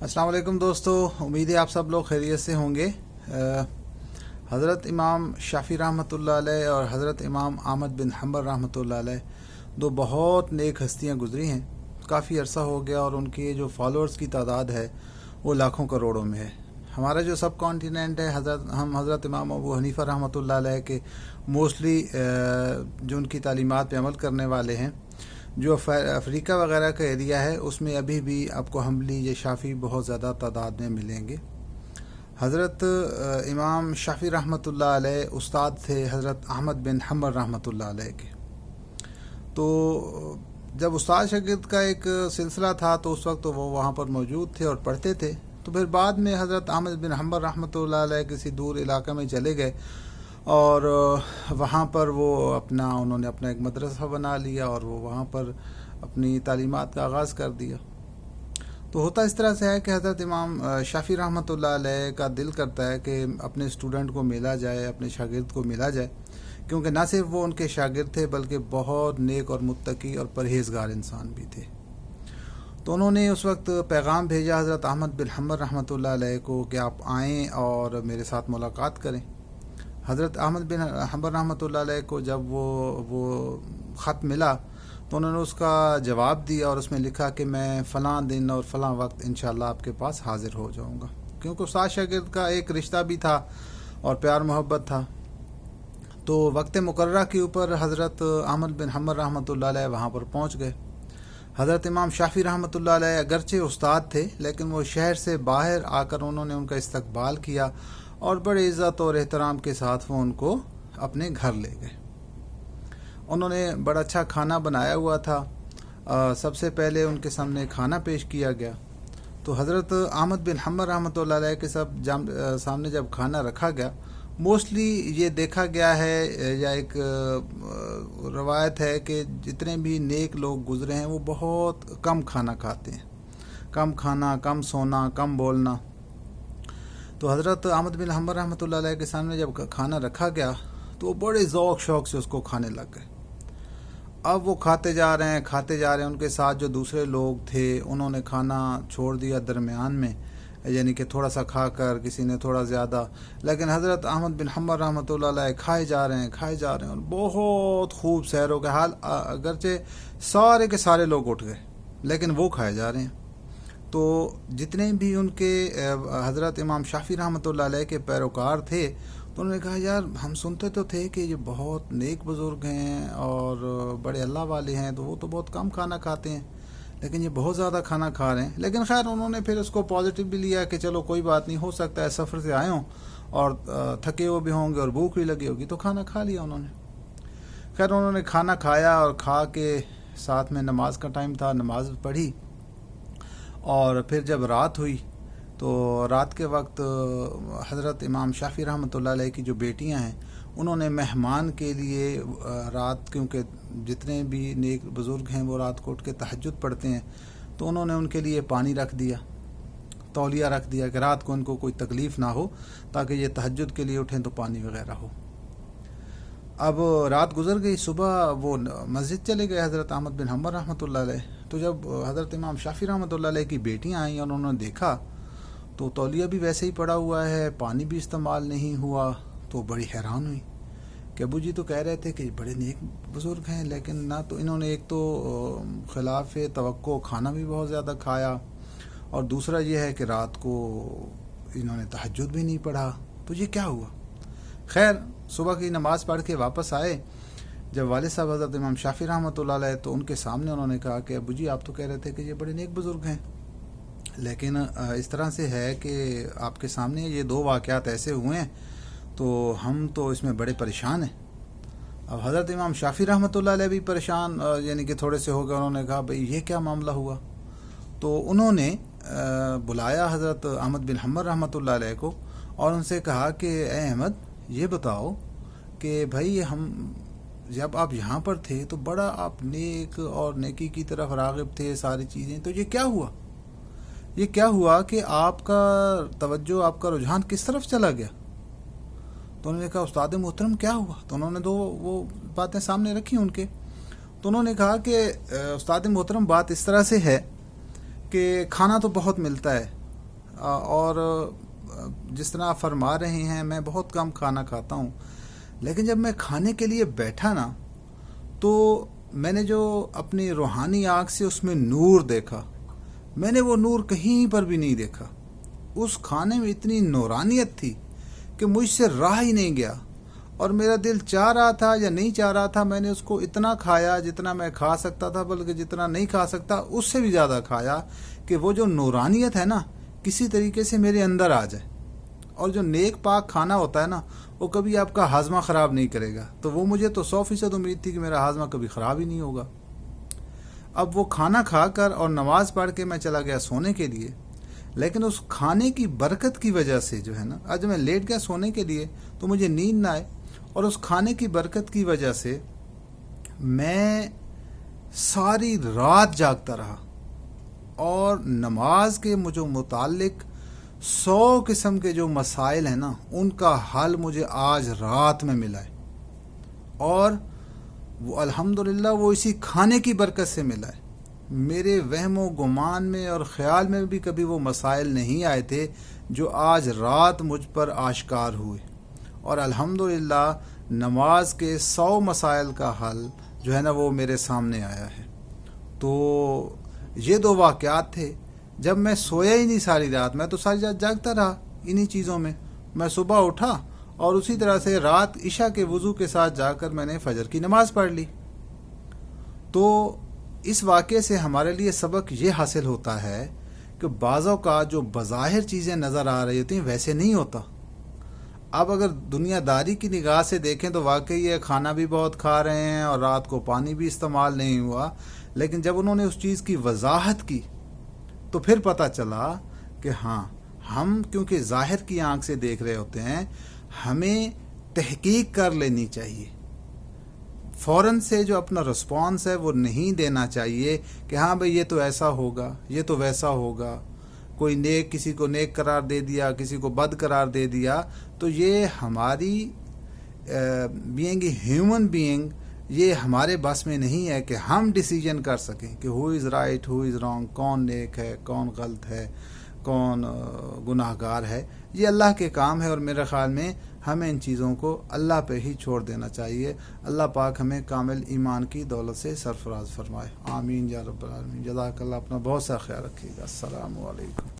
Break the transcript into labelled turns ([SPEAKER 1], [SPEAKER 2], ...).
[SPEAKER 1] अस्सलाम वालेकुम दोस्तों, उम्मीद है आप सब लोग खैरियत से होंगे। हज़रत इमाम शाफ़ी रहमतुल्लाह अलैह और हज़रत इमाम अहमद बिन हंबल रहमतुल्लाह अलैह दो बहुत नेक हस्तियां गुजरी हैं। काफ़ी अरसा हो गया और उनके जो फॉलोअर्स की तादाद है वो लाखों करोड़ों में है। हमारा जो सब कॉन्टिनेंट है, हम हज़रत इमाम अबू हनीफ़ा रहमतुल्लाह अलैह के मोस्टली जो उनकी तालीमात पे अमल करने वाले हैं, जो अफ्रीका वगैरह का एरिया है उसमें अभी भी आपको हम्बली या शाफ़ी बहुत ज़्यादा तादाद में मिलेंगे। हज़रत इमाम शाफ़ी रहमतुल्लाह अलैह उस्ताद थे हज़रत अहमद बिन हंबल रहमतुल्लाह अलैह के। तो जब उस्ताद शागिर्द का एक सिलसिला था तो उस वक्त तो वो वहाँ पर मौजूद थे और पढ़ते थे। तो फिर बाद में हज़रत अहमद बिन हंबल रहमतुल्लाह अलैह किसी दूर इलाके में चले गए और वहाँ पर उन्होंने अपना एक मदरसा बना लिया और वो वहाँ पर अपनी तालीमात का आगाज़ कर दिया। तो होता इस तरह से है कि हज़रत इमाम शाफ़ी रहमतुल्लाह अलैह का दिल करता है कि अपने स्टूडेंट को मिला जाए, अपने शागिर्द को मिला जाए, क्योंकि न सिर्फ वो उनके शागिर्द थे बल्कि बहुत नेक और मुत्तकी और परहेज़गार इंसान भी थे। तो उन्होंने उस वक्त पैगाम भेजा हज़रत अहमद बिन हंबल रहमतुल्लाह अलैह को कि आप आएँ और मेरे साथ मुलाकात करें। हज़रत अहमद बिन हंबल रहमतुल्लाह अलैह को जब वो ख़त मिला तो उन्होंने उसका जवाब दिया और उसमें लिखा कि मैं फ़लाँ दिन और फ़लाँ वक्त इंशाअल्लाह आपके पास हाज़िर हो जाऊँगा, क्योंकि उस्ताद शागिर्द का एक रिश्ता भी था और प्यार मोहब्बत था। तो वक्त मुकर्रर के ऊपर हज़रत अहमद बिन हंबल रहमतुल्लाह अलैह वहाँ पर पहुँच गए। हज़रत इमाम शाफ़ी रहमतुल्लाह अलैह अगरचे उस्ताद थे, लेकिन वो शहर से बाहर आकर उन्होंने उनका इस्तकबाल किया और बड़े इज़्ज़त और एहतराम के साथ वो उनको अपने घर ले गए। उन्होंने बड़ा अच्छा खाना बनाया हुआ था। सबसे पहले उनके सामने खाना पेश किया गया। तो हज़रत अहमद बिन हंबल रहमतुल्लाह अलैह के सामने जब खाना रखा गया, मोस्टली ये देखा गया है या एक रवायत है कि जितने भी नेक लोग गुजरे हैं वो बहुत कम खाना खाते हैं, कम खाना, कम सोना, कम बोलना। तो हज़रत अहमद बिन हंबल रहमतुल्लाह अलैह के सामने जब खाना रखा गया तो वो बड़े ज़ौक़ शौक़ से उसको खाने लग गए। अब वो खाते जा रहे हैं। उनके साथ जो दूसरे लोग थे उन्होंने खाना छोड़ दिया दरमियान में, यानी कि थोड़ा सा खाकर, किसी ने थोड़ा ज़्यादा, लेकिन हज़रत अहमद बिन हंबल रहमतुल्लाह अलैह खाए जा रहे हैं और बहुत खूब सैरों के हाल, अगरचे सारे के सारे लोग उठ गए लेकिन वो खाए जा रहे हैं। तो जितने भी उनके हज़रत इमाम शाफ़ी रहमतुल्लाह अलैह के पैरोकार थे तो उन्होंने कहा, यार हम सुनते तो थे कि ये बहुत नेक बुज़ुर्ग हैं और बड़े अल्लाह वाले हैं, तो वो तो बहुत कम खाना खाते हैं, लेकिन ये बहुत ज़्यादा खाना खा रहे हैं। लेकिन खैर उन्होंने फिर उसको पॉजिटिव भी लिया कि चलो कोई बात नहीं, हो सकता है सफ़र से आए हों और थके हुए भी होंगे और भूख भी लगी होगी, तो खाना खा लिया उन्होंने। खैर उन्होंने खाना खाया और खा के साथ में नमाज का टाइम था, नमाज पढ़ी और फिर जब रात हुई तो रात के वक्त हज़रत इमाम शाफ़ी रहमतुल्लाह अलैह की जो बेटियां हैं उन्होंने मेहमान के लिए रात, क्योंकि जितने भी नेक बुज़ुर्ग हैं वो रात को उठ के तहज्जुद पढ़ते हैं, तो उन्होंने उनके लिए पानी रख दिया, तौलिया रख दिया कि रात को उनको कोई तकलीफ़ ना हो, ताकि ये तहज्जुद के लिए उठें तो पानी वगैरह हो। अब रात गुजर गई, सुबह वो मस्जिद चले गए हज़रत अहमद बिन हंबल रहमतुल्लाह अलैह। तो जब हज़रत इमाम शाफ़ी रहमतुल्लाह अलैह की बेटियां आईं और उन्होंने देखा तो तौलिया भी वैसे ही पड़ा हुआ है, पानी भी इस्तेमाल नहीं हुआ, तो बड़ी हैरान हुई कि अबू जी तो कह रहे थे कि बड़े नेक बुज़ुर्ग हैं, लेकिन ना तो इन्होंने एक तो ख़िलाफ़ तवक्को खाना भी बहुत ज़्यादा खाया और दूसरा ये है कि रात को इन्होंने तहज्जुद भी नहीं पढ़ा, तो ये क्या हुआ। खैर सुबह की नमाज़ पढ़ के वापस आए जब वालिद साहब हज़रत इमाम शाफ़ी रहमतुल्लाह अलैह, तो उनके सामने उन्होंने कहा कि अबू जी आप तो कह रहे थे कि ये बड़े नेक बुज़ुर्ग हैं, लेकिन इस तरह से है कि आपके सामने ये दो वाक़यात ऐसे हुए हैं तो हम तो इसमें बड़े परेशान हैं। अब हज़रत इमाम शाफ़ी रहमतुल्लाह अलैह भी परेशान, यानी कि थोड़े से हो गए। उन्होंने कहा भाई ये क्या मामला हुआ। तो उन्होंने बुलाया हज़रत अहमद बिन हंबल रहमतुल्लाह अलैह को और उनसे कहा कि ए अहमद ये बताओ कि भाई हम जब आप यहाँ पर थे तो बड़ा आप नेक और नेकी की तरफ राग़िब थे, सारी चीज़ें, तो ये क्या हुआ कि आपका तवज्जो, आपका रुझान किस तरफ चला गया। तो उन्होंने कहा उस्ताद मोहतरम क्या हुआ। तो उन्होंने वो बातें सामने रखी उनके। तो उन्होंने कहा कि उस्ताद मोहतरम बात इस तरह से है कि खाना तो बहुत मिलता है اور جس طرح آپ فرما رہے ہیں میں بہت کم کھانا کھاتا ہوں، لیکن جب میں کھانے کے لیے بیٹھا نا تو میں نے جو اپنی روحانی آنکھ سے اس میں نور دیکھا، میں نے وہ نور کہیں پر بھی نہیں دیکھا۔ اس کھانے میں اتنی نورانیت تھی کہ مجھ سے رہا ہی نہیں گیا، اور میرا دل چاہ رہا تھا یا نہیں چاہ رہا تھا، میں نے اس کو اتنا کھایا جتنا میں کھا سکتا تھا، بلکہ جتنا نہیں کھا سکتا اس سے بھی زیادہ کھایا، کہ وہ جو نورانیت ہے نا کسی طریقے سے میرے اندر آ جائے۔ اور جو نیک پاک کھانا ہوتا ہے نا وہ کبھی آپ کا ہاضمہ خراب نہیں کرے گا، تو وہ مجھے تو 100% امید تھی کہ میرا ہاضمہ کبھی خراب ہی نہیں ہوگا۔ اب وہ کھانا کھا کر اور نماز پڑھ کے میں چلا گیا سونے کے لیے، لیکن اس کھانے کی برکت کی وجہ سے جو ہے نا، آج میں لیٹ گیا سونے کے لیے تو مجھے نیند نہ آئے، اور اس کھانے کی برکت کی وجہ سے میں ساری رات جاگتا رہا، اور نماز کے مجھے متعلق 100 قسم کے جو مسائل ہیں نا ان کا حل مجھے آج رات میں ملا ہے، اور وہ الحمدللہ وہ اسی کھانے کی برکت سے ملا ہے۔ میرے وہم و گمان میں اور خیال میں بھی کبھی وہ مسائل نہیں آئے تھے جو آج رات مجھ پر آشکار ہوئے، اور الحمدللہ نماز کے 100 مسائل کا حل جو ہے نا وہ میرے سامنے آیا ہے۔ تو یہ 2 واقعات تھے۔ جب میں سویا ہی نہیں ساری رات، میں تو ساری رات جاگتا رہا انہی چیزوں میں، میں صبح اٹھا اور اسی طرح سے رات عشاء کے وضو کے ساتھ جا کر میں نے فجر کی نماز پڑھ لی۔ تو اس واقعے سے ہمارے لیے سبق یہ حاصل ہوتا ہے کہ بعض اوقات جو بظاہر چیزیں نظر آ رہی ہوتی ہیں ویسے نہیں ہوتا۔ اب اگر دنیا داری کی نگاہ سے دیکھیں تو واقعی یہ کھانا بھی بہت کھا رہے ہیں اور رات کو پانی بھی استعمال نہیں ہوا، لیکن جب انہوں نے اس چیز کی وضاحت کی تو پھر پتہ چلا کہ ہاں، ہم کیونکہ ظاہر کی آنکھ سے دیکھ رہے ہوتے ہیں، ہمیں تحقیق کر لینی چاہیے، فوراً سے جو اپنا رسپانس ہے وہ نہیں دینا چاہیے کہ ہاں بھئی یہ تو ایسا ہوگا، یہ تو ویسا ہوگا، کوئی نیک کسی کو نیک قرار دے دیا، کسی کو بد قرار دے دیا، تو یہ ہماری بینگ اے ہیومن بینگ، یہ ہمارے بس میں نہیں ہے کہ ہم ڈیسیجن کر سکیں کہ ہو is right, who is wrong, کون نیک ہے، کون غلط ہے، کون گناہ گار ہے۔ یہ اللہ کے کام ہے، اور میرے خیال میں ہمیں ان چیزوں کو اللہ پہ ہی چھوڑ دینا چاہیے۔ اللہ پاک ہمیں کامل ایمان کی دولت سے سرفراز فرمائے، آمین یا رب العالمین۔ جزاک اللہ، اپنا بہت سا خیال رکھیے گا۔ السلام علیکم۔